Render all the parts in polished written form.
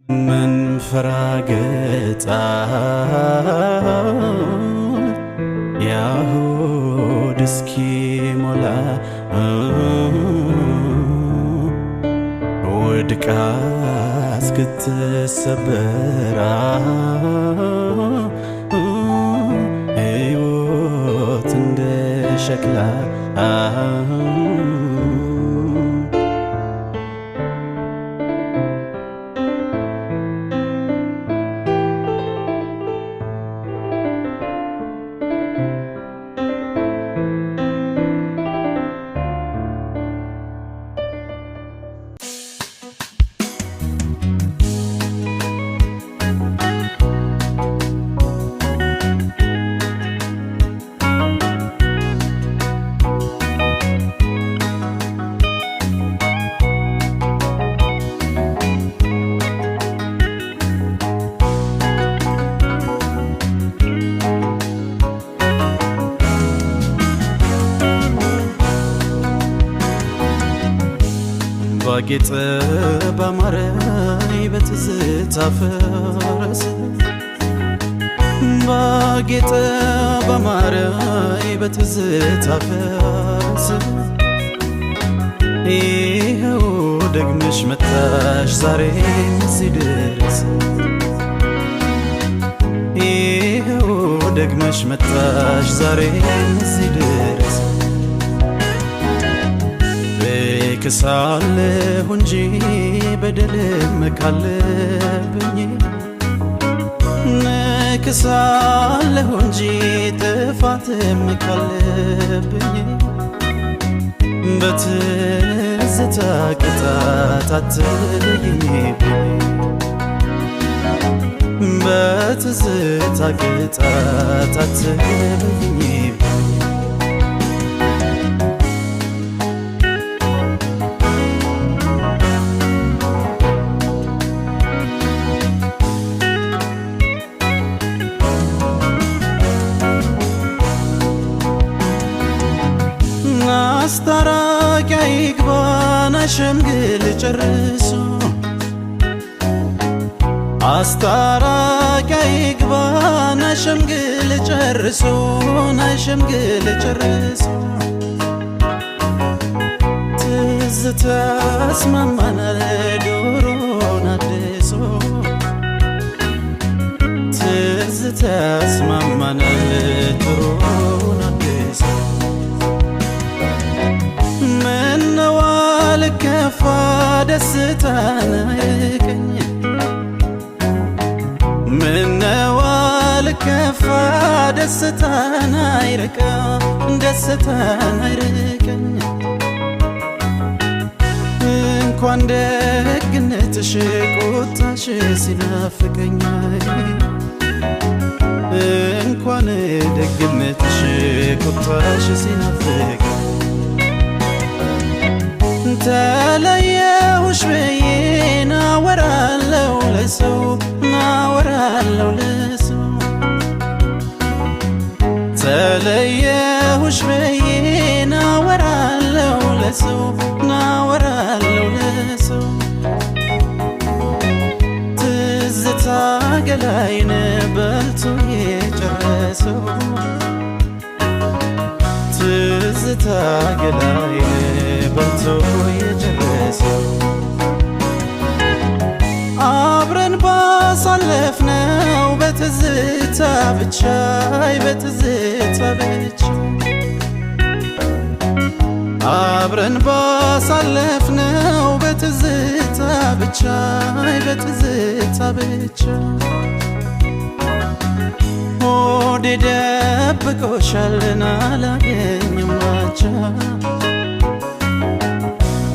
መንፈራገጥ ያሁድ እስኪሞላ ወድቃ እስክትሰበር ሕይወት እንደ ሸክላ ባጌጠ ባማረ በትዝታ ፈረስ ባጌጠ ባማረ በትዝታ ፈረስ ይኸው ደግመሽ መጣሽ ዛሬ እዚህ ድረስ ይኸው ደግመሽ መጣሽ ዛሬ እዚህ ድረስ ክሳለሁ እንጂ በደልም ካለብኝ ክሳለሁ እንጂ ጥፋትም ካለብኝ በትዝታ ቅጣት አትለይብኝ በትዝታ ቅጣት አትለይብኝ አስታራቂ ይግባና ሸምግል ጨርሶ አስታራቂ ይግባና ሸምግል ጨርሶ ሸምግል ጨርሶ ትዝታ አስማማናል ዶሮን አድሶ ትዝታ አስማማናል ዶሮን አድሶ ልከፋ ደስታን አይርቀኝ ምነው ልከፋ ደስታን አይርቀኝ እንኳን ደግነትሽ ቁጣሽ ሲናፍቀኝ እንኳን ደግነትሽ ቁጣሽ ሲናፍቀኝ ተለየሁሽ ብዬ ናወራለሁ ለሰው ተለየሁሽ ብዬ ናወራለሁ ለሰው ትዝታ ገላይን በልቶ የጨረሰው ትዝታ ገላይን በልቶ የጨረሰው አብረን ባሳለፍነው በትዝታ ብቻ አብረን ባሳለፍነው በትዝታ ብቻ ሆዴ ደብቆሻልና አላገኝም አቻ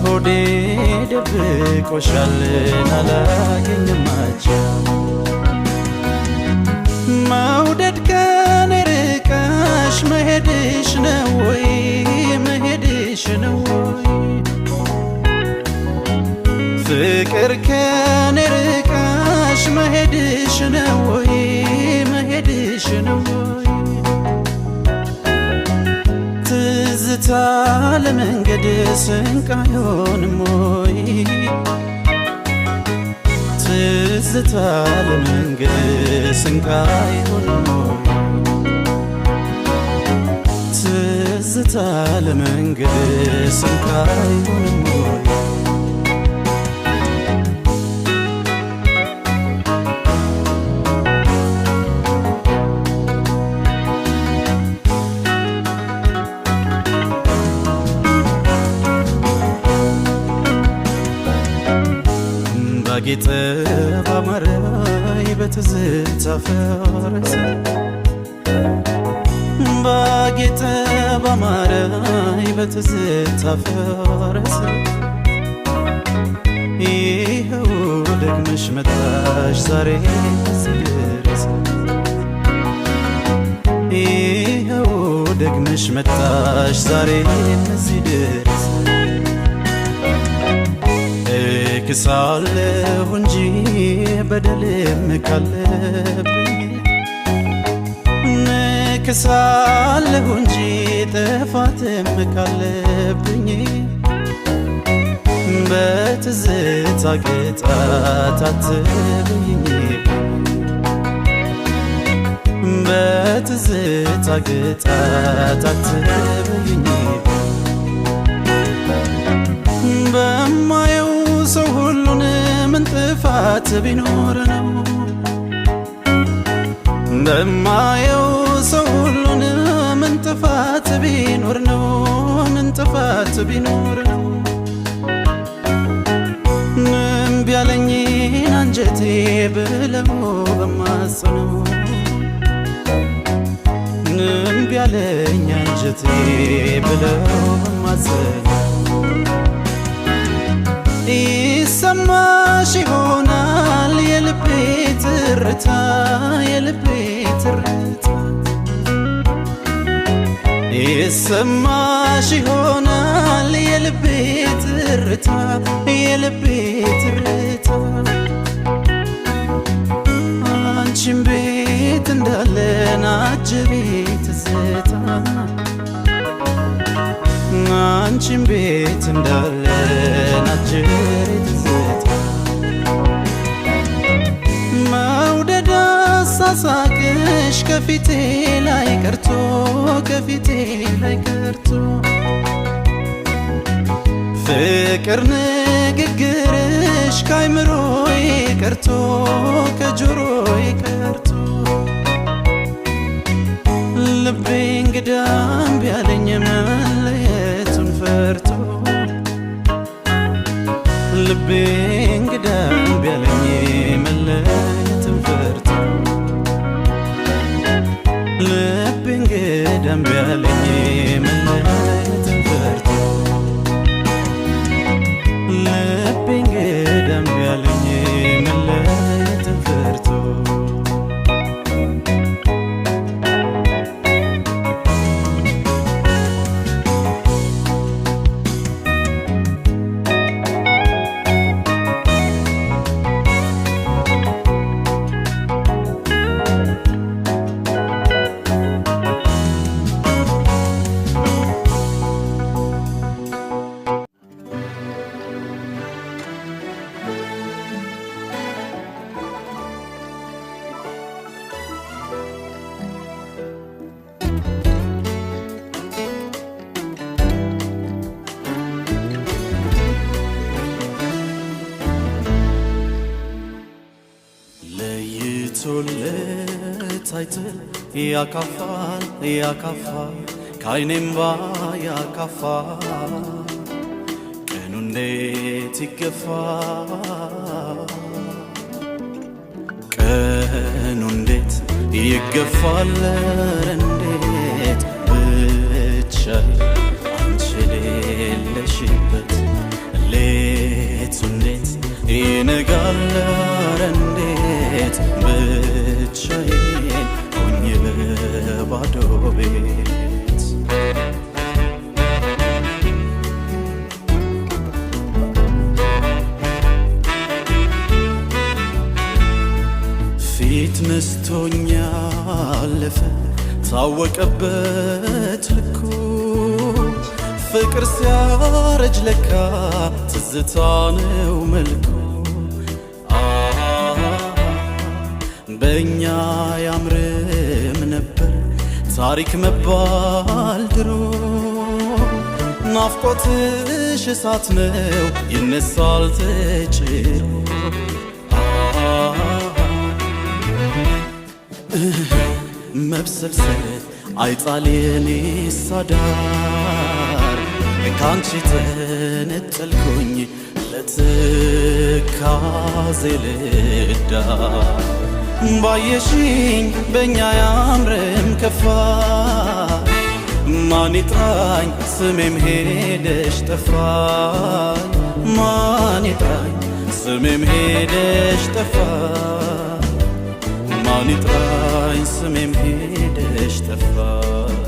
ሆዴ ደብቆሻልና አላገኝም አቻ መውደድ ከኔ ርቀሽ መሄድሽ ነው ወይ ፍቅር ከኔ ርቀሽ መሄድሽ ነው ወይ ትዝታ ለመንገድ ስንቅ አይሆንም ወይ ትዝታ ለመንገድ ስንቅ አይሆንም ወይ? ትዝታ ለመንገድ ስንቅ አይሆንም ወይ? ባጌጠ ባማረ በትዝታ ፈረስ ባጌጠ ባማረ በትዝታ ፈረስ ይኸው ደግመሽ መጣሽ ዛሬ እዚህ ድረስ ይኸው ደግመሽ መጣሽ ዛሬ እዚህ ድረስ እክሳለሁ እንጂ በደልም ካለብኝ እክሳለሁ እንጂ ጥፋትም ካለብኝ በትዝታ ቅጣት አትበይኝ በትዝታ ቅጣት አትበይኝ በማየው ሰው ሁሉን ምን ጥፋት ቢኖር ነው በማየው ሰው ሁሉን ምን ጥፋት ቢኖር ነው ምን ጥፋት ቢኖር ነው እምቢ ያለኝን አንጀቴ ብለው በማጸነው እምቢ ያለኝ አንጀቴ ብለው በማጸነው ይሰማሽ ይሆናል የልቤ ትርታ የልቤ ትርታ ይሰማሽ ይሆናል የልቤ ትርታ የልቤ ትርታ አንቺም ቤት እንዳለን አጅቤ ትዝታ አንቺም ቤት እንዳለን አጅሬ ትዝታ መውደድ አሳሳቅሽ ከፊቴ ላይ ቀርቶ ከፊቴ ላይ ቀርቶ ፍቅር ንግግርሽ ካይምሮዬ ቀርቶ ከጆሮዬ ቀርቶ ልቤ እንግዳም ቢያለኝ መለየቱን ፈርቶ ልቤ እንግዳም ቢያለኝ መለየቱን ፈርቶ ልቤ እንግዳም ቢያለኝ መለየቱን ፈርቶ ልቤ እንግዳም ቢያለኝ መለየቱን ፈርቶ ለይቶለት አይተል ያካፋል ያካፋል ከዓይኔም ያካፋል ቀኑ እንዴት ይገፋል ቀኑ እንዴት ይገፋል እንዴት ብቻዬ አንቺ የሌለሽበት ሌቱ እንዴት ይነጋል እንዴት ብቻዬን ሆኜ በባዶ ቤት ፊት ነስቶኛ አለፈ ታወቀበት ልኩ ፍቅር ሲያረጅ ለካ ትዝታ ነው መልኩ በእኛ ያምርም ነበር ታሪክ መባል ድሮ ናፍቆትሽ እሳት ነው ይነሳል ተጭሮ መብሰልሰል አይጣል የኔ ሳዳር ካንቺ ተነጠልኩኝ ለትካዜ ልዳር ባየሽኝ በእኛ ያምርም ከፋ ማን ይጥራኝ ስሜም ሄደሽ ጠፋኝ ማን ይጥራኝ ስሜም ሄደሽ ጠፋኝ ማን ይጥራኝ ስሜም ሄደሽ ጠፋኝ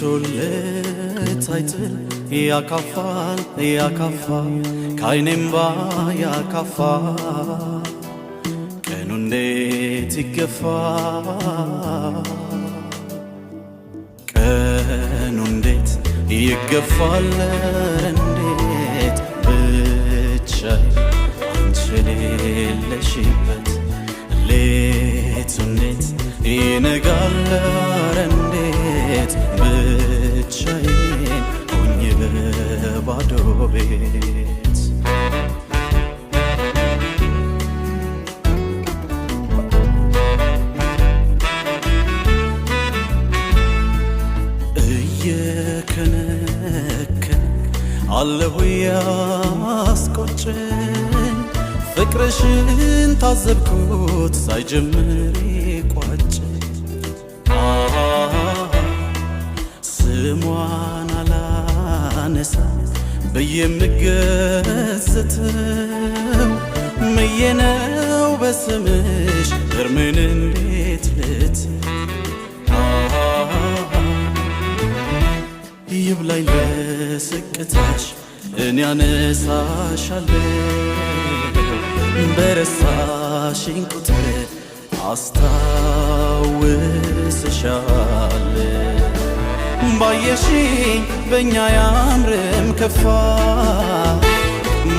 ለይቶለት አይጥል ያካፋል ያካፋ ከዓይኔምባ ያካፋ ቀኑ እንዴት ይገፋ ቀኑ እንዴት ይገፋል እንዴት ብቻዬ አንቺ የሌለሽበት ሌቱ እንዴት ይነጋል እንዴት ብቻዬን ሆኜ በባዶ ቤት እየከነከን አለሁ ያስቆጨኝ ፍቅርሽን ታዘብኩት ሳይጀምር ይቋጨኝ ስሟን አላነሳ በየምገዝተው ምየነው በስምሽ እርምን እንዴት ልት ይብላኝ ለስቅታሽ እኔ አነሳሻለሁ በረሳሽኝ ቁጥር አስታውስሻለሁ ባየሽኝ በእኛ ያምርም ከፋ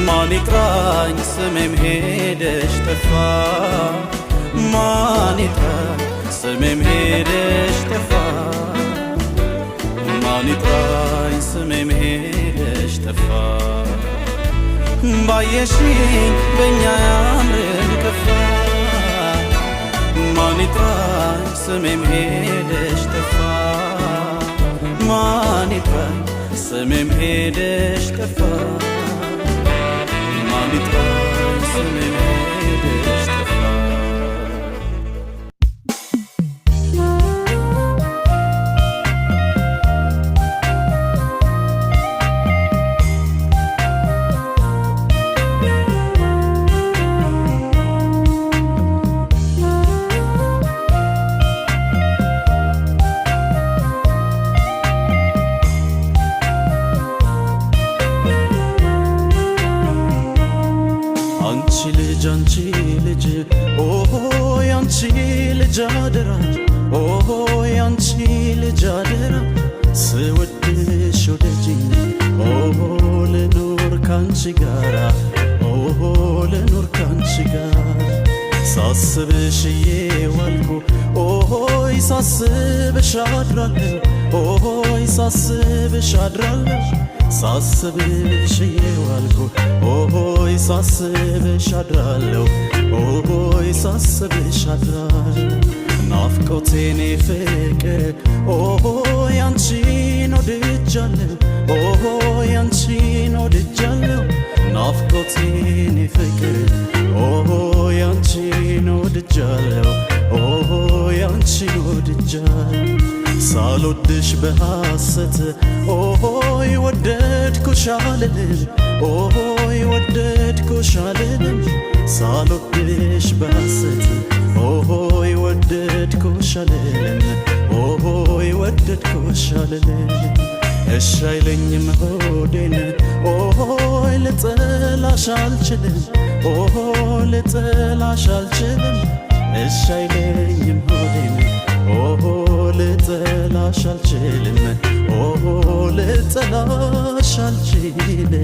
ማን ይጥራኝ ስሜም ሄደሽ ጠፋ ማን ይጥራኝ ስሜም ሄደሽ ጠፋ ማን ይጥራኝ ስሜም ሄደሽ ጠፋ ባየሽኝ በእኛ ያምርም ከፋ ማን ይጥራኝ ስሜም ሄደሽ ጠፋ ማን ይጥራኝ ስሜም ሄደሽ ጠፋ ማን ይጥራኝ ስሜም ሄደሽ ጠፋ አንቺ ልጅ ኦሆ ያንቺ ልጅ አደራ ኦሆ ያንቺ ልጅ አደራ ስወድሽ ወደጅኝ ኦሆ ልኑር ካንቺ ጋራ ኦሆ ልኑር ካንቺ ጋር ሳስብሽ የዋልኩ ኦሆይ ሳስብሽ አድራለሁ ኦሆይ ሳስብሽ አድራለሁ ሳስብሽ የዋልኩ ኦሆይ ሳስብሽ አድራለሁ ኦሆይ ሳስብሽ አድራለሁ ናፍቆቴኔ ፍቅር ኦሆይ አንቺን ወድጃለሁ ኦሆይ አንቺን ወድጃለሁ ናፍቆቴኔ ፍቅር ኦሆይ አንቺን ወድጃለሁ ኦሆይ አንቺን ወድጃለሁ ሳልወድሽ በሐሰት ኦሆይ ወደድኩሽ አልልም ኦሆይ ወደድኩሽ አልልም ሳልወድሽ በሐሰት ኦሆይ ወደድኩሽ አልልም ኦሆይ ወደድኩሽ አልልም እሺ አይለኝም ሆዴን ኦሆይ ልጥላሽ አልችልም ኦሆ ልጥላሽ አልችልም እሺ አይለኝም ሆዴን ኦሆ ልጥላሽ አልችልም ኦሆ ልጥላሽ አልችልም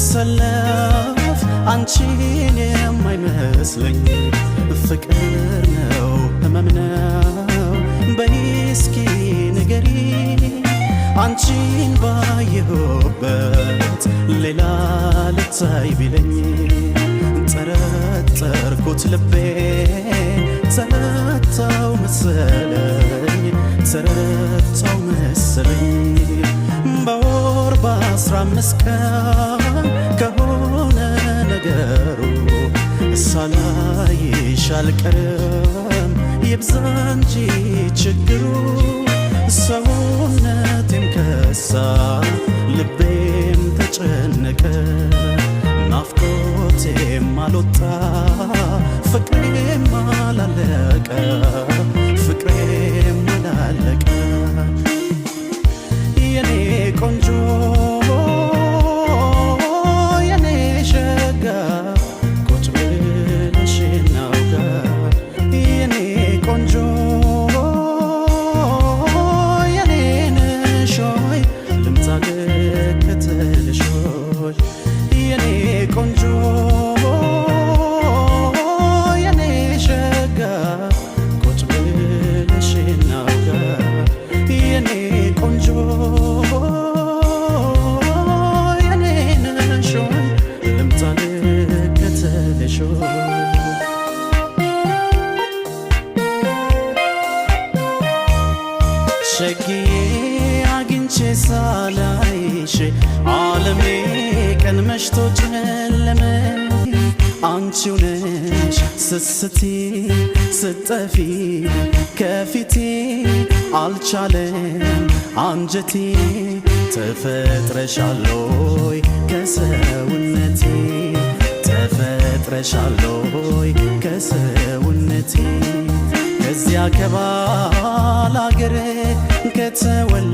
ሰለፍ አንቺን የማይመስለኝ ፍቅር ነው ህመም ነው በይስኪ ንገሪ አንቺን ባየሁበት ሌላ ልታይ ቢለኝ ጠረጠርኩት ልቤ ተረታው መሰለኝ ተረታው መሰለኝ በወር በ15 ቀን ከሆነ ነገሩ ሳላይሽ አልቀርም ይብዛ እንጂ ችግሩ ሰውነቴም ከሳ ልቤም ተጨነቀ ናፍቆቴም አልወጣ ፍቅሬም አላለቀ ፍቅሬም አላለቀ የኔ ቆንጆ የኔ ሸጋ ቁጭ ብለሽ እናውጋ የኔ ቆንጆ የኔ ነሽ ሆይ ልምጣ ልከተልሽ ሆይ የኔ ቆንጆ የኔ ሸጋ ቁጭ ብለሽ እናውጋ የኔ ቆንጆ ሸጊዬ አግኝቼ ሳላይሽ ዓለሜ ቀን መሽቶ ጨለመ አንቺው ነሽ ስስቴ ስጠፊ ከፊቴ አልቻለም አንጀቴ ተፈጥረሻሎይ ከሰውነቴ ተፈጥረሻሎይ ከሰውነቴ ከዚያ ከባል አገር ከተወለድንበት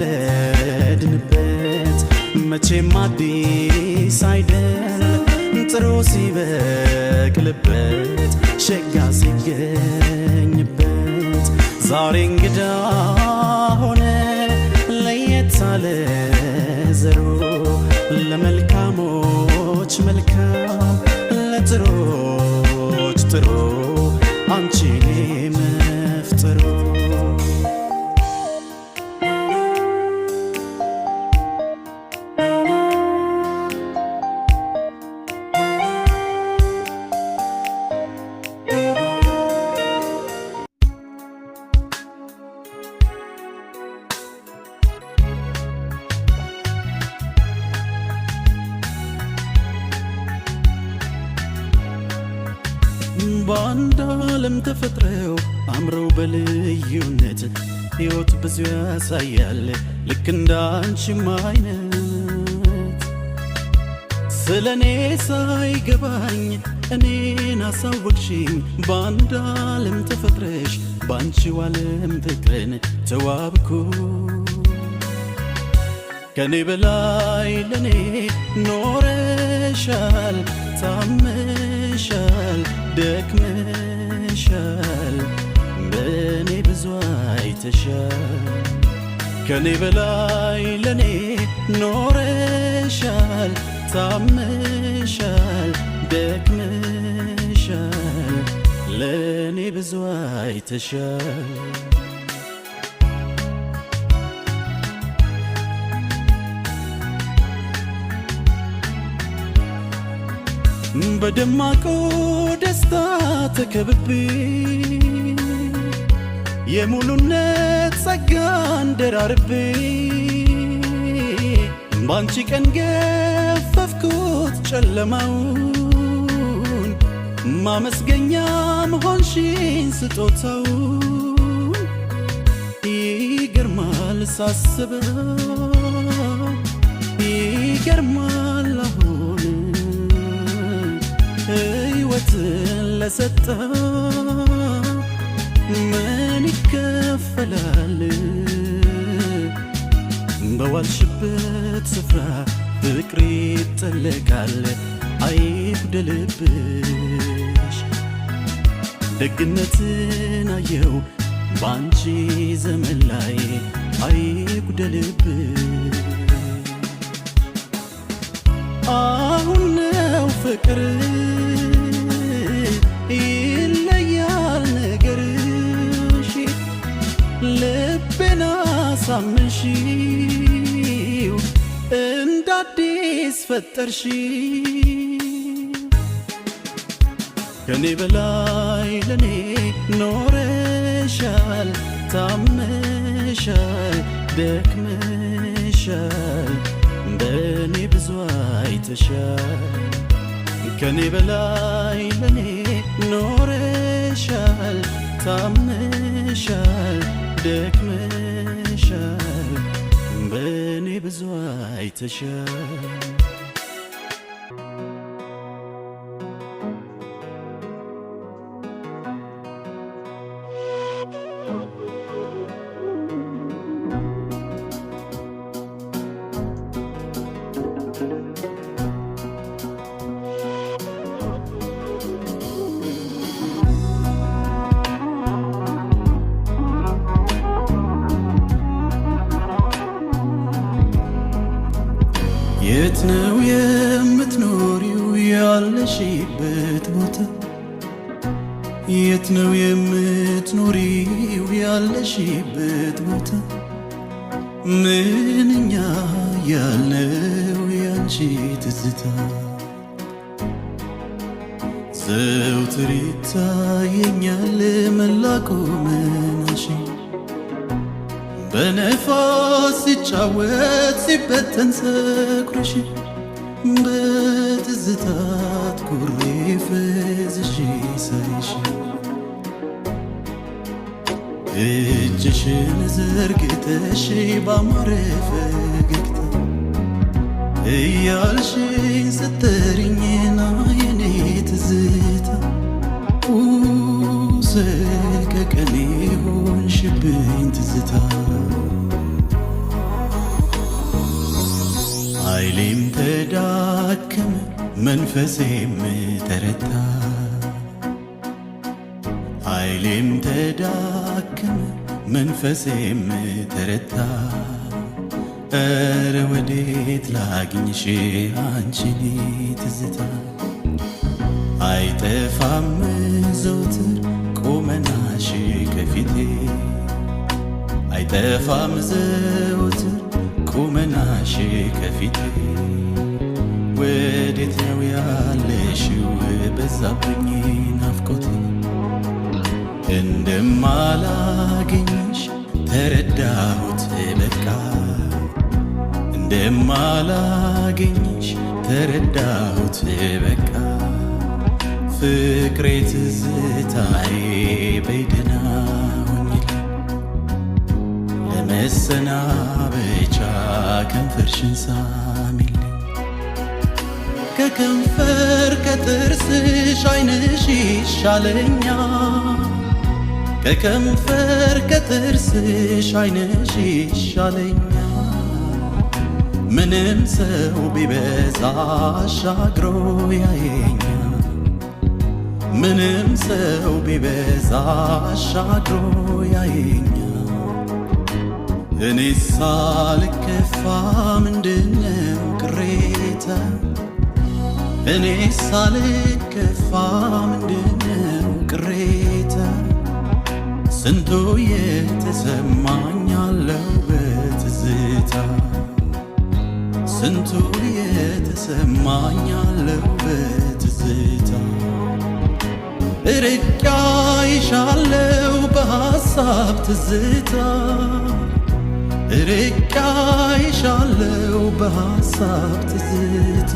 መቼም አዲስ አይደል ጥሩ ሲበቅልበት ሸጋ ሲገኝበት ዛሬ እንግዳ ሆነ ለየት አለ ዘሮ ለመልካሞች መልካም ለጥሮች ጥሩ አንቺን መፍጠሩ በአንድ ዓለም ተፈጥረው አምረው በልዩነት ሕይወት ብዙ ያሳያል ልክ እንዳንቺም አይነት ስለኔ ሳይገባኝ እኔን አሳወቅሽኝ በአንድ ዓለም ተፈጥረሽ ባንቺው ዓለም ፍቅርን ተዋብኩ ከኔ በላይ ለኔ ኖረሻል ታመሻል ደክመሻል በኔ ብዙ አይተሻል ከኔ በላይ ለኔ ኖረሻል ታመሻል ደክመሻል ለኔ ብዙ አይተሻል በደማቁ ደስታ ተከብቤ የሙሉነት ጸጋን ደራርቤ ባንቺ ቀን ገፈፍኩት ጨለማውን ማመስገኛም ሆንሽኝ ስጦታውን ይገርማል ሳስበው ይገርማል አሁን ሕይወትን ለሰጠ ምን ይከፈላል በዋልሽበት ስፍራ ፍቅር ይጠለቃል አይጉደልብሽ ደግነትን አየው ባንቺ ዘመን ላይ አይጉደልብሽ አሁን ነው ፍቅር ይለያል ነገርሽ ልቤን አሳመንሽው እንደ አዲስ ፈጠርሽ ከኔ በላይ ለኔ ኖረሻል ታመሻል ደክመሻል በኔ ብዙ አይተሻል ከኔ በላይ ለኔ ኖረሻል ታመሻል ደክመሻል በኔ ብዙ አይተሻል የት ነው የምትኖሪው ያለሽበት ቦታ የት ነው የምትኖሪው ያለሽበት ቦታ ምንኛ ያለው ያንቺ ትዝታ ዘውትር ይታየኛል መላኩ መናሽ በነፋስ ሲጫወት ሲበተን ፀጉርሽ በትዝታት ኩሬ ፈዝዤ ሳይሽ እጅሽን ዘርግተሽ ባማረ ፈገግታ እያልሽኝ ስትጠሪኝና የኔ ትዝታ ሰቀቀኔ ሆንሽብኝ ትዝታ ኃይሌም ተዳከመ መንፈሴም ተረታ ኃይሌም ተዳከመ መንፈሴም ተረታ ኧረ ወዴት ላግኝሽ አንቺን ትዝታ አይጠፋም ዘውትር ቁመናሽ ከፊቴ አይጠፋም ዘውትር ቁመናሽ ከፊቴ ወዴት ነው ያለሽው በዛብኝ ናፍቆቴ እንደማላገኝሽ ተረዳሁት በቃ እንደማላገኝሽ ተረዳሁት በቃ ፍቅሬ ትዝታዬ በይደና ሁኝልኝ ለመሰናበቻ ከንፈርሽን ሳሚልኝ ከከንፈር ከጥርስሽ ዓይንሽ ይሻለኛል ከከንፈር ከጥርስሽ ዓይንሽ ይሻለኛል ምንም ሰው ቢበዛ አሻግሮ ያየኛል ምንም ሰው ቢበዛ አሻግሮ ያየኛል እኔ ሳልከፋ ምንድነው ቅሬታ እኔ ሳልከፋ ምንድነው ቅሬታ ስንቱ የተሰማኛለው በትዝታ ስንቱ የተሰማኛለው በትዝታ ርቄ አይሻለው በሐሳብ ትዝታ ርቄ አይሻለው በሐሳብ ትዝታ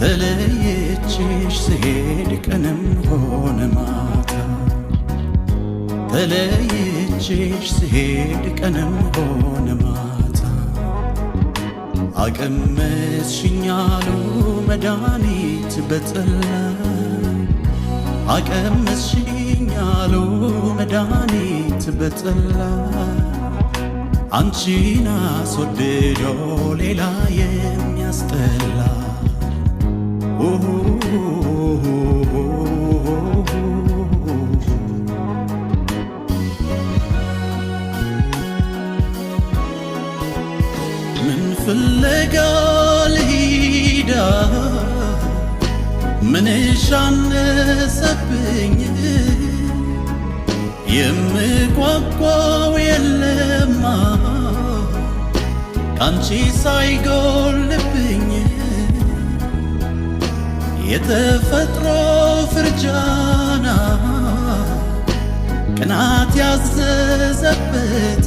ተለየችሽ ስሄድ ቀንም ሆነ ማታ ተለየችሽ ስሄድ ቀንም ሆነ ማታ አቀመስሽኛሉ መድኃኒት በጠላ አቀመስሽኛሉ መድኃኒት በጠላ አንቺን አስወድዶ ሌላ የሚያስጠላ ምን ፍለጋ ልሂድ ምንሽ አነሰብኝ የምጓጓው የለማ ካንቺ ሳይጎልብኝ የተፈጥሮ ፍርጃና ቅናት ያዘዘበት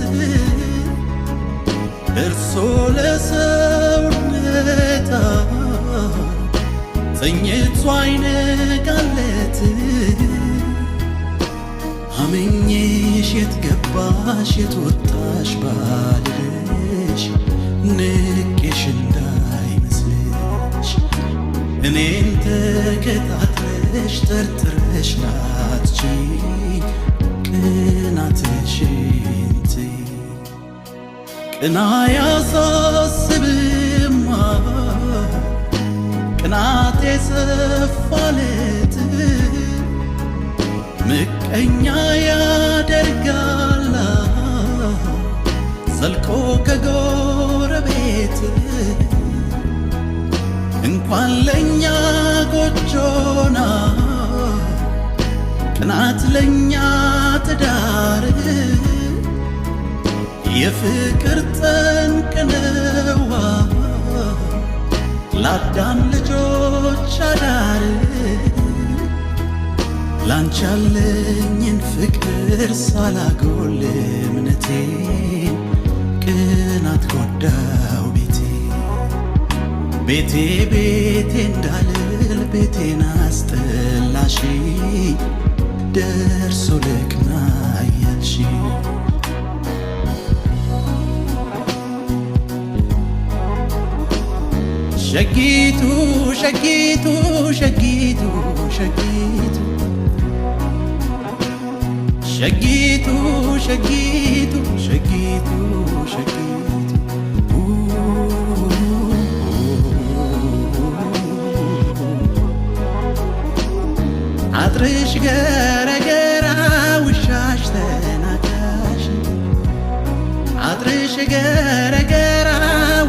እርሶ ለሰውነታ ተኝቶ አይነጋለት አመኜሽ የት ገባሽ የት ወጣሽ ባልልሽ ንቄሽ እንዳይመስልሽ እኔን ተከታትለሽ ጠርጥረሽ ላትችይ ቅናትሽን ትይ ቅና ያሳስብማ ቅናት የሰፋለት ምቀኛ ያደርጋላ ዘልቆ ከጎረቤት እንኳን ለኛ ጎጆና ቅናት ለኛ ትዳር የፍቅር ጠንቅ ነዋ ለአዳም ልጆች አዳር ላንቺ ያለኝን ፍቅር ሳላጎል እምነቴን ቅናት ጎዳው ቤቴ ቤቴ እንዳልል ቤቴን አስጠላሽ ደርሶ ልቅና እያልሽ ሸጊቱ ሸጊቱ ሸጊቱ ሸጊቱ ሸጊቱ ሸጊቱ ሸጊቱ ሸጊቱ አጥርሽ ገረገራ ውሻሽ ተናካሽ አጥርሽ ገረገራ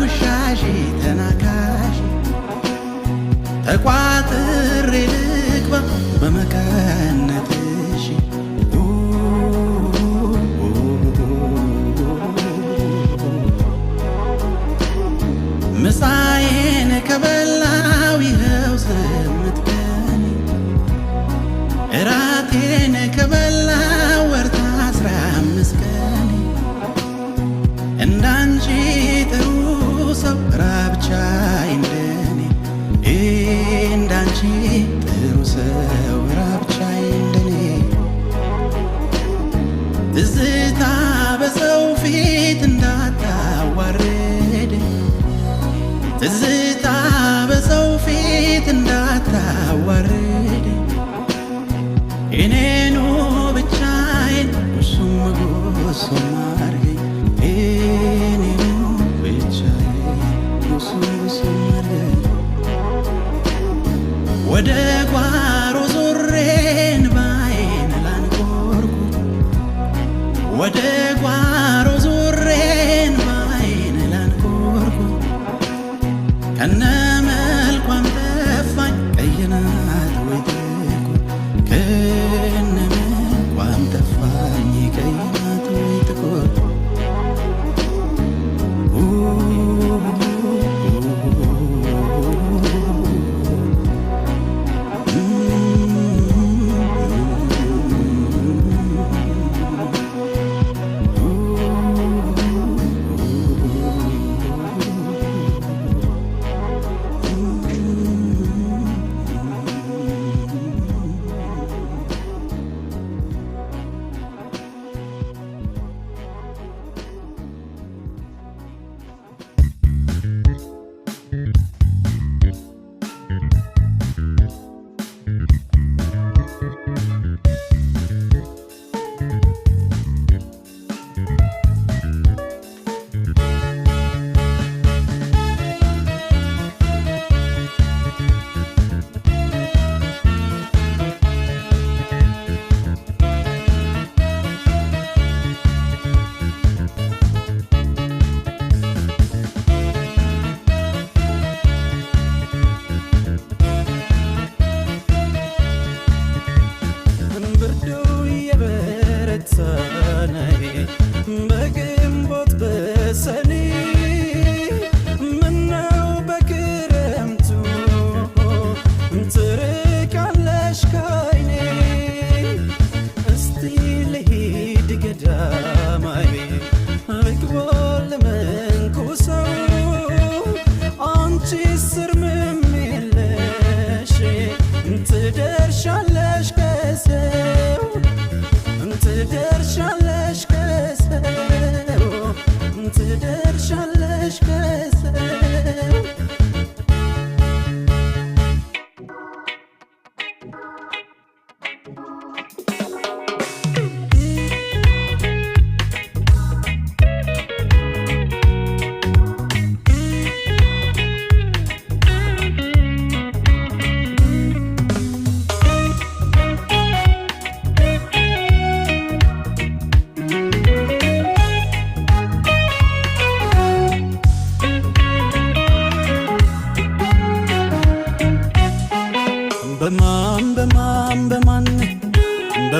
ውሻሽ ተናካሽ ተቋጥሬ ልግባ በመቀነትሽ ምሳዬን ከበላው ይኸው ስምንት ቀን እራቴን ከበላው ወርታ 15 ቀን እንዳንቺ ጥሩ ሰው ራብቻ እንደኔ እንዳንቺ ጥሩ ሰው ራብቻ እንደኔ ትዝታ በሰው ፊት እንዳታዋርድ ትዝታ በሰው ፊት እንዳታዋርድ እኔኑ ብቻዬን ጉሱም ጉሱም አርገኝ እኔኑ ብቻዬን ጉሱም ጉሱም አርገኝ ወደ ጓሮ ዞሬን ባይን ላንቆርኩ ወደ ጓሮ ዞሬን ባይን ላንቆርኩ ከነ መልኳም ጠፋኝ ቀይናት ወይ ጥቁር ከነ መልኳም ጠፋኝ ቀይናት ወይ ጥቁር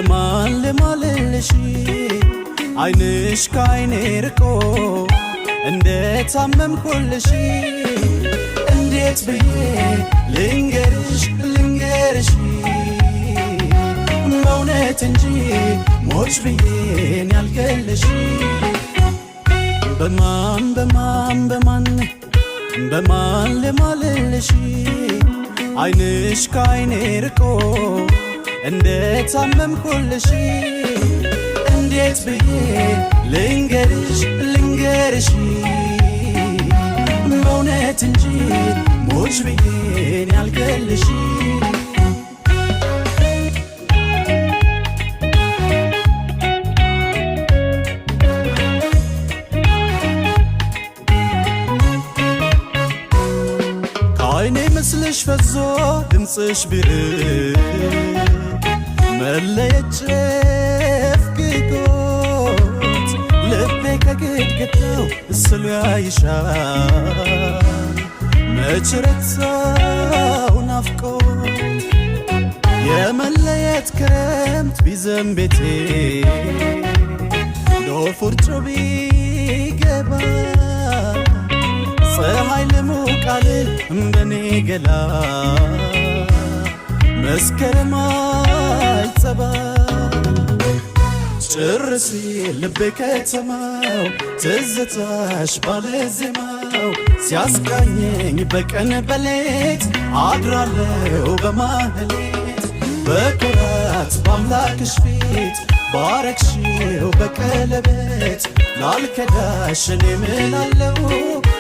በማን ልማልልሽ ዓይንሽ ከዓይኔ ርቆ እንደታመምኩልሽ እንዴት ብዬ ልንገርሽ በእውነት እንጂ ሞች ብዬን ያልገልሽ በማን ልማልልሽ ዓይንሽ ከዓይኔ ርቆ እንደታመምኩልሽ እንዴት ብዬ ልንገርሽ በእውነት እንጂ ሞች ብዬን ያልገልሽ ከዓይኔ ምስልሽ ፈዞ ድምፅሽ ቢርቅ መለየት ጨፍግጎት ልቤ ከግድግዳው ስሉ ያይሻል መች ረሳው ናፍቆት የመለየት ክረምት ቢዘንብ ቤቴ ዶፍ ውርጭ ቢገባ ፀሐይ ልሙቃል በኔ ገላ መስከረም አይጸባ ጭር ሲል ልቤ ከተማው ትዝታሽ ባለዜማው ሲያስቃኘኝ በቀን በሌት አድራለሁ በማህሌት በኩራት በአምላክሽ ፊት ባረክሽው በቀለበት ላልከዳሽ እኔ ምላለሁ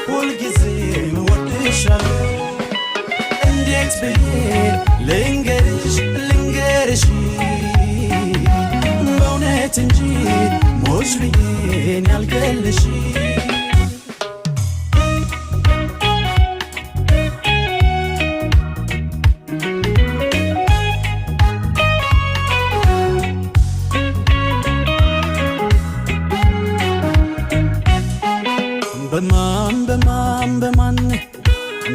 ሁልጊዜም ወድሻለሁ እንዴት ብዬ ልንገርሽ በእውነት እንጂ ሞች ብዬን ያልገልሽ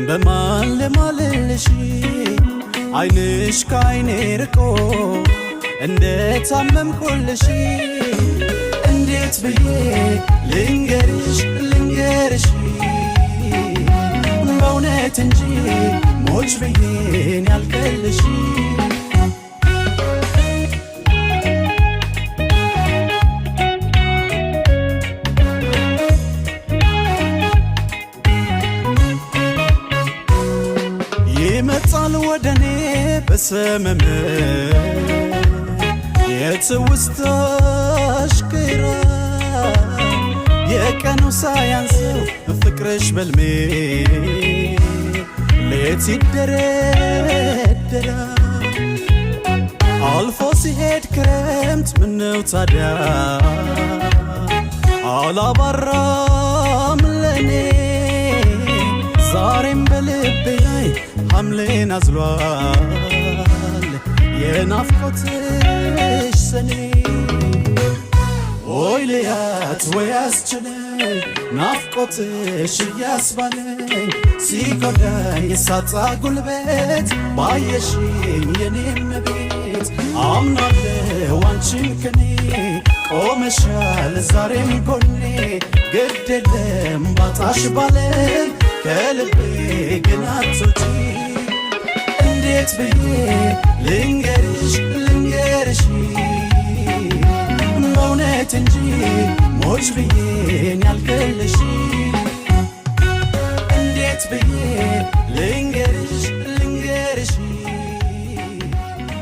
በማን ልማልልሽ ዓይንሽ ከዓይኔ ርቆ እንደታመምኩልሽ እንዴት ብዬ ልንገርሽ በእውነት እንጂ ሞች ብዬን ያልገልሽ ይመጣል ወደኔ በሰመመ የትውስታሽ ግራ የቀኑ ሳያንሰው ፍቅርሽ በልሜ ሌት ይደረደራል አልፎ ሲሄድ ክረምት ምነው ታዲያ አላባራም ለኔ ዛሬም በልቤ ላይ ሐምሌን አዝሏል የናፍቆትሽ ሰኔ ወይ ልያት ወይ አስችለኝ ናፍቆትሽ እያስባለኝ ሲጎዳኝ ሳጣ ጉልበት ባየሽኝ የኔም ቤት አምናለሁ አንቺን ከኔ ቆመሻል ዛሬም ጎኔ ግድ የለም ባጣሽ ባለም ከልቤ ግን አትውጪ እንዴት ብዬ ልንገርሽ በእውነት እንጂ ሞች ብዬን ያልገልሽ እንዴት ብዬ ልንገርሽ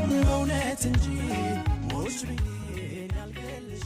በእውነት እንጂ ሞች ብዬን ያልገልሽ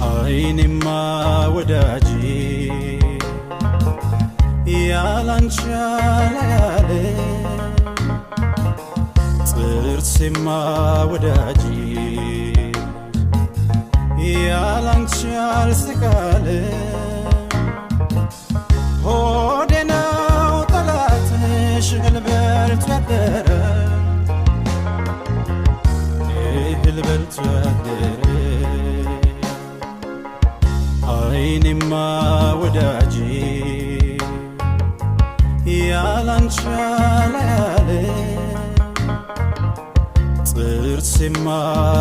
አይኔማ ወዳጄ ያላንቺ ያለ ጥርሴማ ወዳጅ ያላንቺ አልስቃለ ሆዴ ነው ጠላትሽ እህል በልቶ ያደረ አይኔማ ወዳጅ ያላንቺ አላያለ ጥርሴማ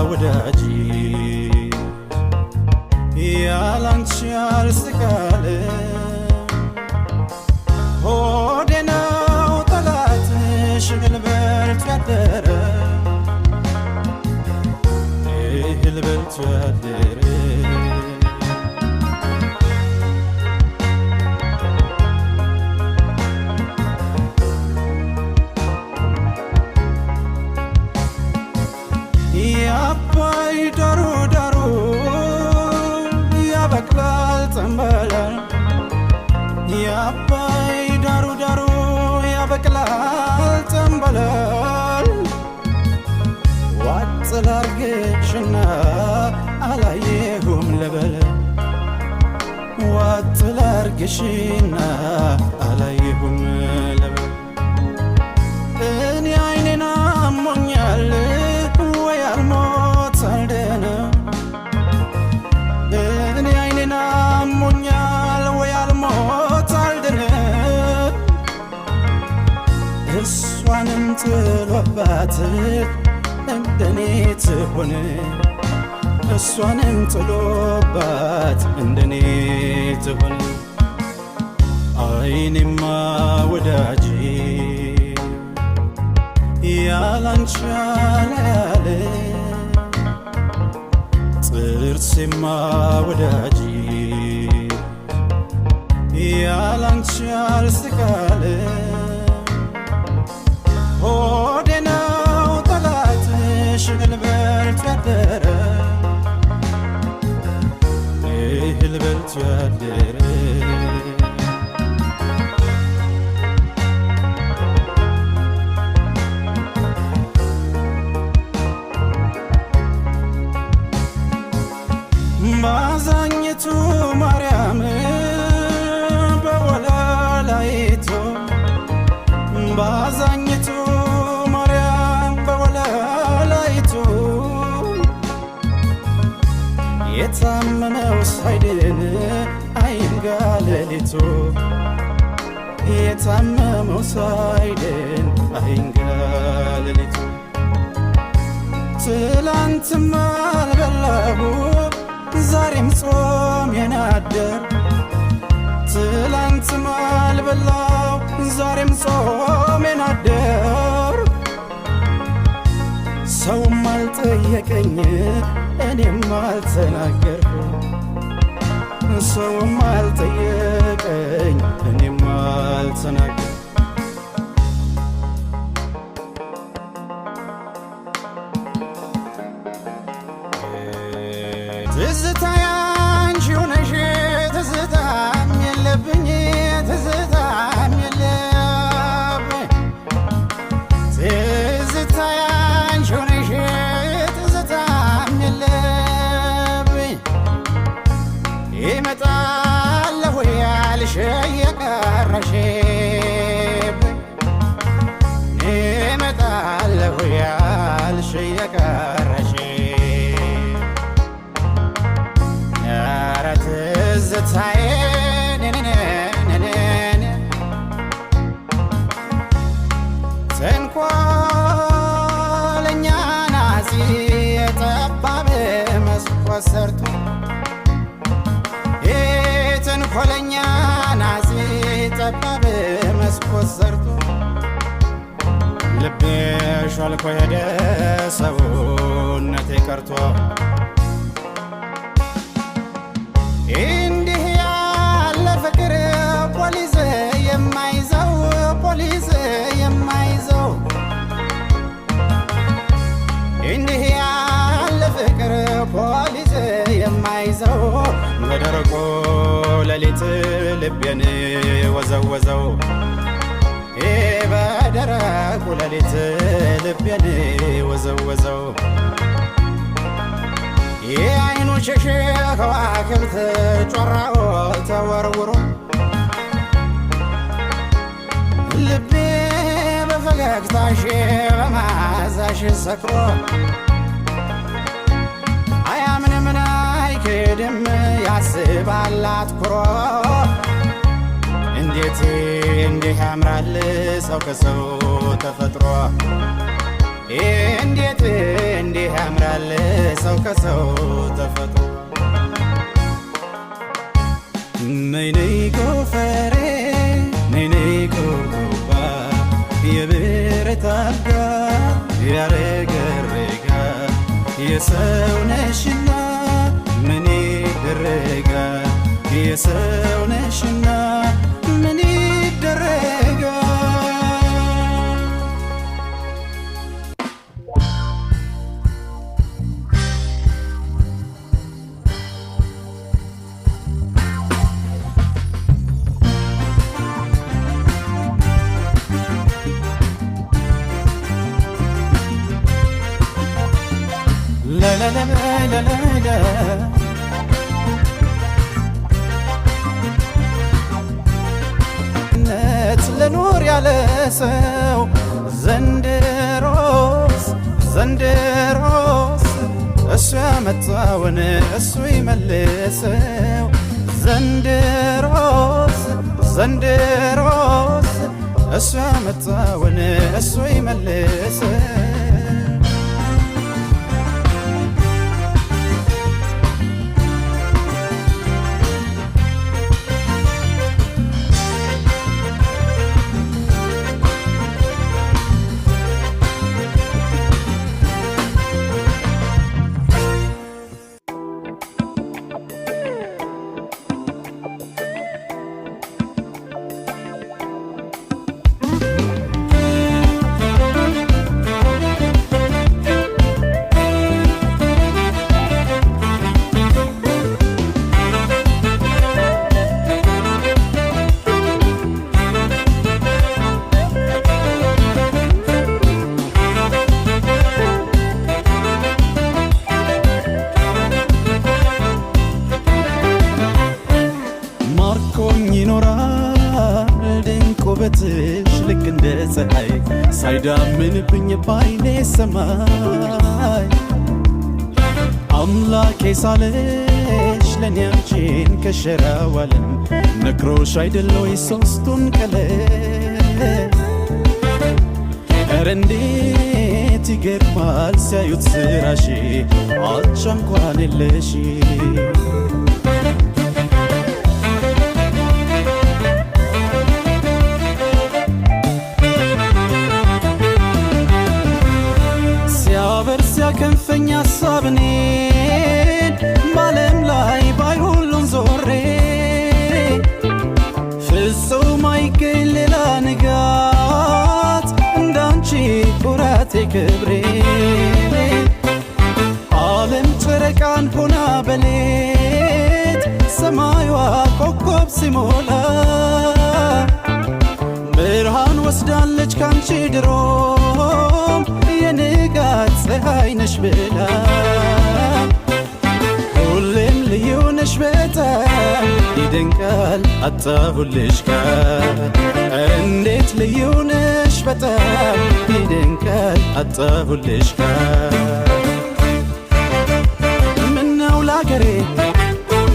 ወዳጅ ያላንቺ አልስቃለ ሆዴ ነው ጠላትሽ እህል በልቶ ያደረ እህል በልቶ ያደረ የአባይ ዳሩ ዳሩ ያበቅላል ጠንበላል የአባይ ዳሩ ዳሩ ያበቅላል ጠንበላል ዋጥ ላርግሽና አላየሁም ልበል ዋጥ ላርግሽና አላየሁም ልበል እኔ አይኔን አሞኛል ወይ አልሞት አልደነ እኔ አይኔን አሞኛል ወይ አልሞት አልደነ እሷንም ጥሎባት እንደኔ ትሆን እሷንም ጥሎባት እንደኔ ትሆን አይኔማ ወዳጅ ያላንቺ አላያለ ጥርሴማ ወዳጅ ያላንቺ አልስቃለ ሆዴ ነው ጠላትሽ እህል በልቶ ያደረ እህል በልቶ ያደረ ባዛኝቱ ማርያም በወላላይቱ ባዛኝቱ ማርያም በወላላይቱ የታመመው ሳይድን አይንጋ ሌሊቱ የታመመው ሳይድን አይንጋ ሌሊቱ ትላንትም አልበላሁ ዛሬም ጾም የናደር ትላንትም አልበላው ዛሬም ጾም የናደር ሰውም አልጠየቀኝ እኔም አልተናገርኩ ሰውም አልጠየቀኝ እኔም አልተናገርኩ ትዝታ ያንቺው ነሽ ትዝታም የለብኝ ትዝታም የለብኝ ትዝታ ያንቺው ነሽ ትዝታም የለብኝ ይመጣለሁ ያልሽ የቀረሽብኝ ይመጣለሁ ያልሽ የቀረሽ ትዝታዬ ተንኮለኛ ናዚ የጠባብ መስኮት ሰርቶ ተንኮለኛ ናዚ ጠባብ መስኮት ሰርቶ ልቤ ሾልኮ ሄደ ሰውነቴ ቀርቶ እንዲህ ያለ ፍቅር ፖሊስ የማይዘው ፖሊስ የማይዘው እንዲህ ያለ ፍቅር ፖሊስ የማይዘው በደረቆ ሌሊት ልቤን ወዘወዘው በደረቁ ሌሊት ልቤን ወዘወዘው የዓይኑ ሸሽ ከዋክብት ጮራው ተወርውሮ ልቤ በፈገግታሽ በመዓዛሽ ሰክሮ አያምንም አይክድም ያስባል አትኩሮ እንዴት እንዲህ ያምራል ሰው ከሰው ተፈጥሮ እንዴት እንዲህ ያምራል ሰው ከሰው ተፈጥሮ ነይ ነይ ጎፈሬ ነይ ነይ ጎባ የብረት አልጋ ያረገረጋ የሰው ነሽና ምን ይደረጋል የሰው ነሽና ምን ይደረጋል la la la la la la ለኖር ያለ ሰው ዘንድሮስ እሱ ያመጣውን እሱ ይመልሰው ዘንድሮስ እሱ ያመጣውን እሱ ይመልሰው ውበትሽ ልክ እንደ ፀሐይ ሳይዳምንብኝ ባይኔ ሰማይ አምላኬ ሳለሽ ለኔ አንቺን ከሸራው ዓለም ነግሮሽ አይደለይ ሶስቱን ቀለም ኧረ እንዴት ይገርማል ሲያዩት ስራሽ አቻ እንኳን የለሽ ከንፈኛ ሐሳብኔን ባለም ላይ ባይ ሁሉን ዞሬ ፍጹም አይገኝ ሌላ ንጋት እንዳንቺ ኩራቴ ክብሬ ዓለም ጨረቃን ሆና በሌት ሰማይዋ ኮከብ ሲሞላ ብርሃን ወስዳለች ካንቺ ድሮም የንጋት ፀሐይ ነሽ ብላ ሁሌም ልዩ ነሽ በጣም ይደንቃል አጣሁልሽ ቃል እንዴት ልዩ ነሽ በጣም ይደንቃል አጣሁልሽ ቃል ምነው ላገሬ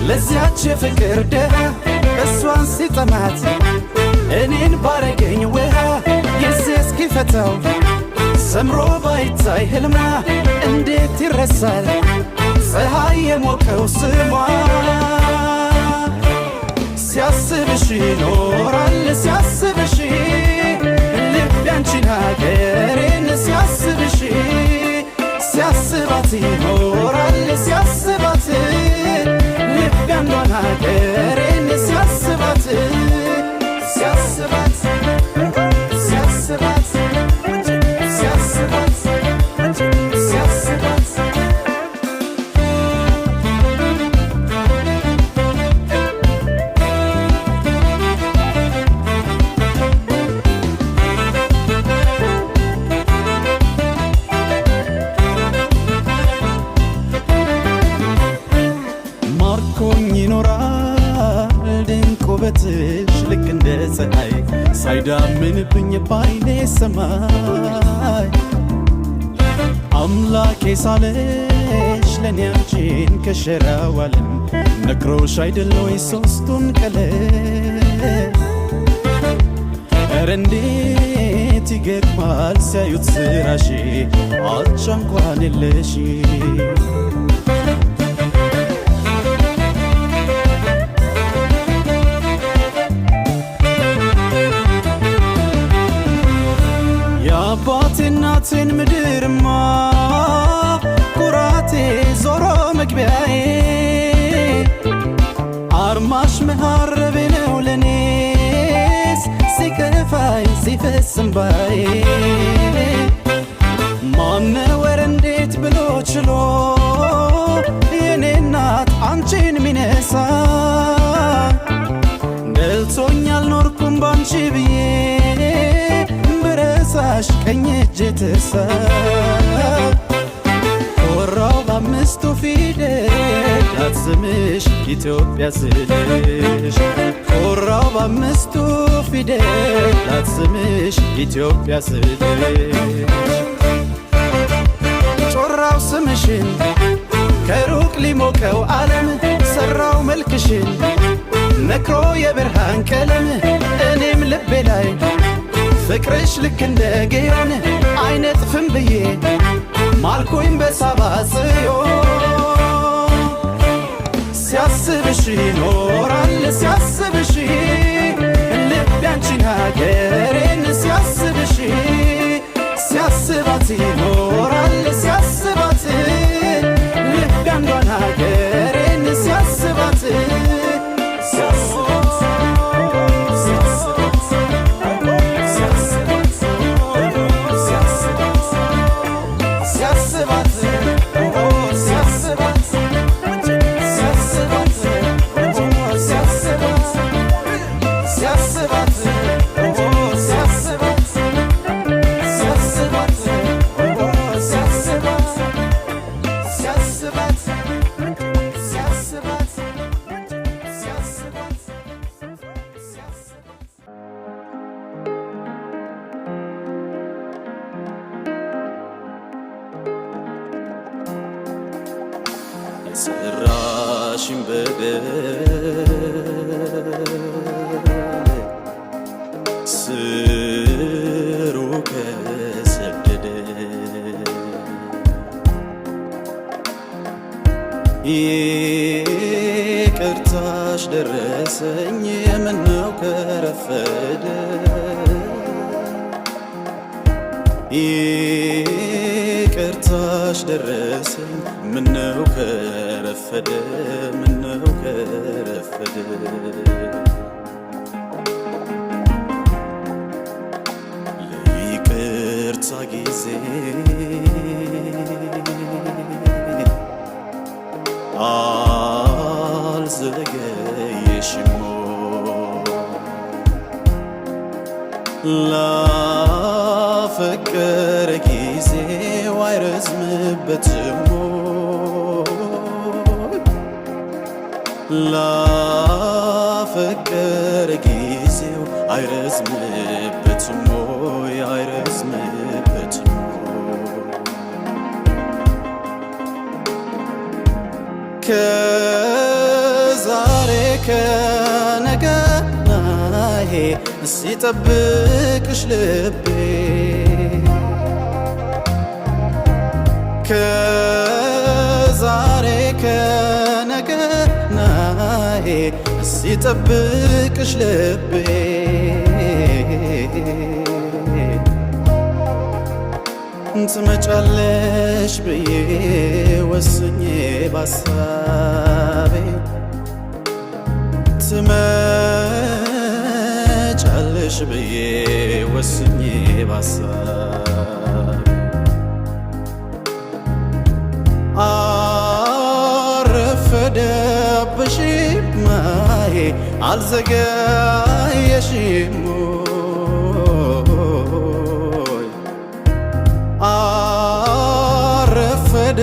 ለዚያች የፍቅር ደሃ እሷን ሲጠማት እኔን ባረገኝ ውሃ ጊዜ እስኪፈታው ሰምሮ ባይታይ ህልሟ እንዴት ይረሳል ፀሐይ የሞቀው ስሟ ሲያስብሽ ይኖራል ሲያስብሽ ልቤ አንቺን ሀገሬን ሲያስብሽ ሲያስባት ይኖራል ሲያስባት ልቤ አንዷን ሀገሬን ሲያስባት ሲያስባት ሲያስባት ፀሐይ ሳይዳምንብኝ ባይኔ ሰማይ አምላኬ ሳለሽ ለኔ አንቺን ከሸራው ዓለም ነግሮሽ አይደል ወይ ሶስቱን ቀለም ኧረ እንዴት ይገርማል ሲያዩት ስራሽ አቻ እንኳን የለሽ የአባቴ እናቴን ምድርማ ኩራቴ ዞሮ መግቢያዬ አርማሽ መሃረቤ ነው ለኔስ ሲከፋኝ ሲፈስ እንባዬ ማነው ኧረ እንዴት ብሎ ችሎ የኔ እናት አንቺን ሚነሳ ደልቶኝ አልኖርኩም ባንቺ ብዬ ብረሳሽ ቀኝ እጄ ትርሳ ኮራው በአምስቱ ፊደላት ስምሽ ኢትዮጵያ ስልሽ ኮራው በአምስቱ ፊደላት ስምሽ ኢትዮጵያ ስልሽ ጮራው ስምሽን ከሩቅ ሊሞቀው ዓለም ሰራው መልክሽን ነክሮ የብርሃን ቀለም እኔም ልቤ ላይ ፍቅርሽ ልክ እንደ ጊዮን አይነጥፍም ብዬ ማልኩኝ በሳባ ጽዮን ሲያስብሽ ይኖራል ሲያስብሽ ልቤ አንቺን ሀገሬን ሲያስብሽ ሲያስባት ይኖራል ሲያስባት ልቤ አንዷን ሀገሬን ሲያስባት የሰራሽን በደል ስሩ ከሰደደ ይቅርታሽ ደረሰኝ የምነው ከረፈደ ይቅርታሽ ደረሰኝ ምነው ከረፈደ ምነው ከረፈደ ለይቅርታ ጊዜ አልዘገየሽም ላፈቀረ ጊዜው አይረዝምበትም ላፈቀረ ጊዜው አይረዝምበትም አይረዝምበትም ከዛሬ ከነገ ናሄ ሲጠብቅሽ ልቤ ከዛሬ ከነገ ናሄ ሲጠብቅሽ ልቤ ትመጫለሽ ብዬ ወስኜ ባሳቤ ትመጫለሽ ብዬ ወስኜ ባሳቤ አረፈደብሽም ማዬ አልዘገየሽም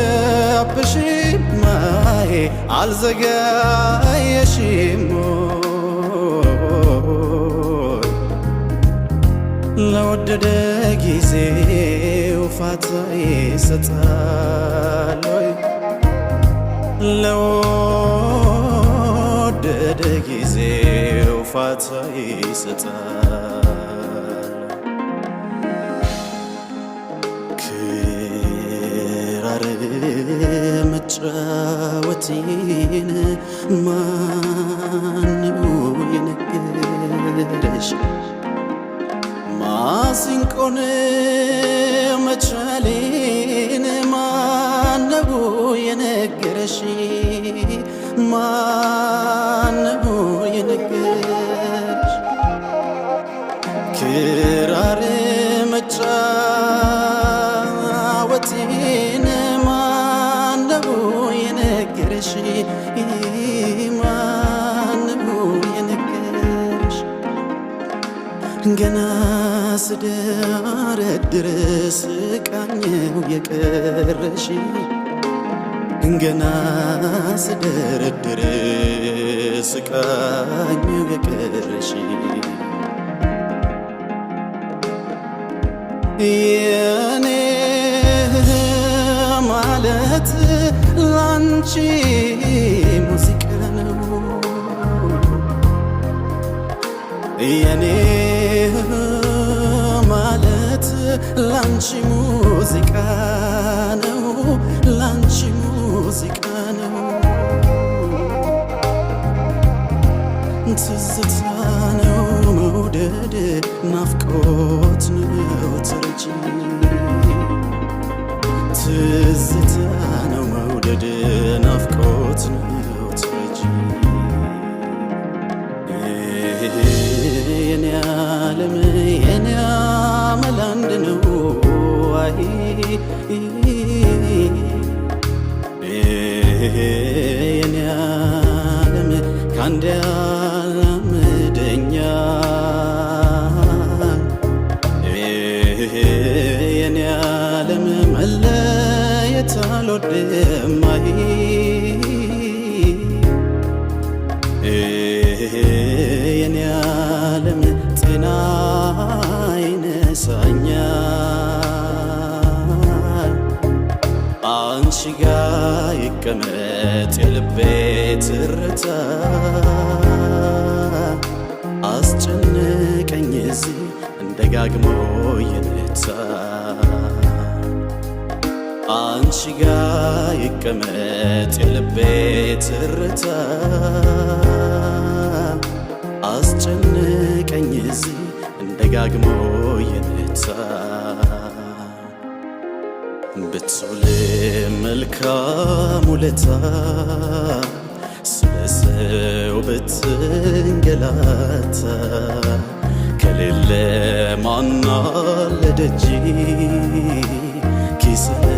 አረፈደብሽም ማዬ አልዘገየሽም ለወደደ ጊዜው ፋታ ይሰጣል ወይ? ለወደደ ጊዜው ፋታ ይሰጣል። ክራር መጫወቴን ማነው የነገረሽ? ማሲንቆን መቻሌን ማነው የነገረሽ? ማነው የነገረሽ? ክራር መጫወቴን ማነው የነገረሽ? ማነው የነገረሽ? ገና ስደረድር ስቃኘው የቀረሽ ገና ስደረድር ስቃኘው የቀረሽ የኔ ማለት ላንቺ ሙዚቃ ነው የኔ ማለት ላንቺ ሙዚቃ ነው ላንቺ ሙዚቃ ነው ትዝታ ነው መውደድ ናፍቆት ነው ትርጂ ትዝታ ነው መውደድ ናፍቆት ነው ትርጂ የኔ ዓለም የኔ አመል አንድ ነው አይ የኔ ዓለም ካንድ ያላምደኛል የኔ ዓለም መለየት አልወድም አይ የኔ ዓለም ጤና ይነሳኛል አንቺ ጋ ይቀመጥ የልቤ ትርታ አስጨነቀኝ እዚህ እንደጋግሞ የነታ አንቺ ጋ ይቀመጥ የልቤ ትርታ አስጨነቀኝ እዚህ እንደጋግሞ የነታ ብትውል መልካም ውለታ ስለ ሰው ብትንገላታ ከሌለ ማናለ ደጅ ኪስ ነው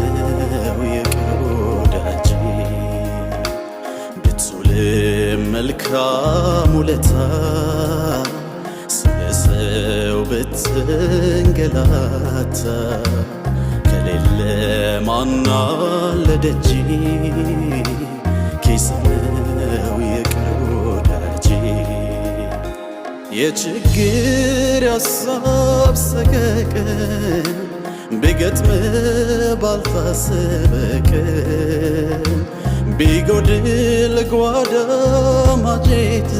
የቅርብ ወዳጅ ብትውል መልካም ውለታ ስለ ሰው ብትንገላታ ከሌለ ማናለ ደጅ ኪስ ነው የቅርብ ወዳጅ የችግር ያሳብ ሰቀቀን ቢገጥም ባልታሰበ ቀን ቢጎድል ጓዳ ማጀት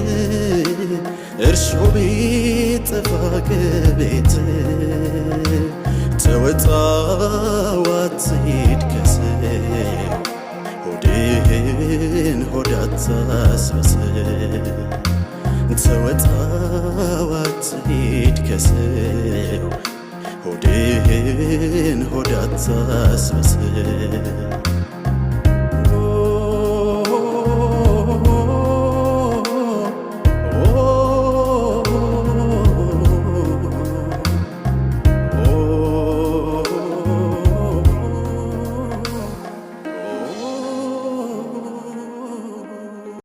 እርሾ ቢጠፋ ከቤት ተወጣው አትሂድ ከሰው ሆድህን ሆድ አታስመስል ተወጣው አትሂድ ከሰው ሆድህን ሆድ አታስመስል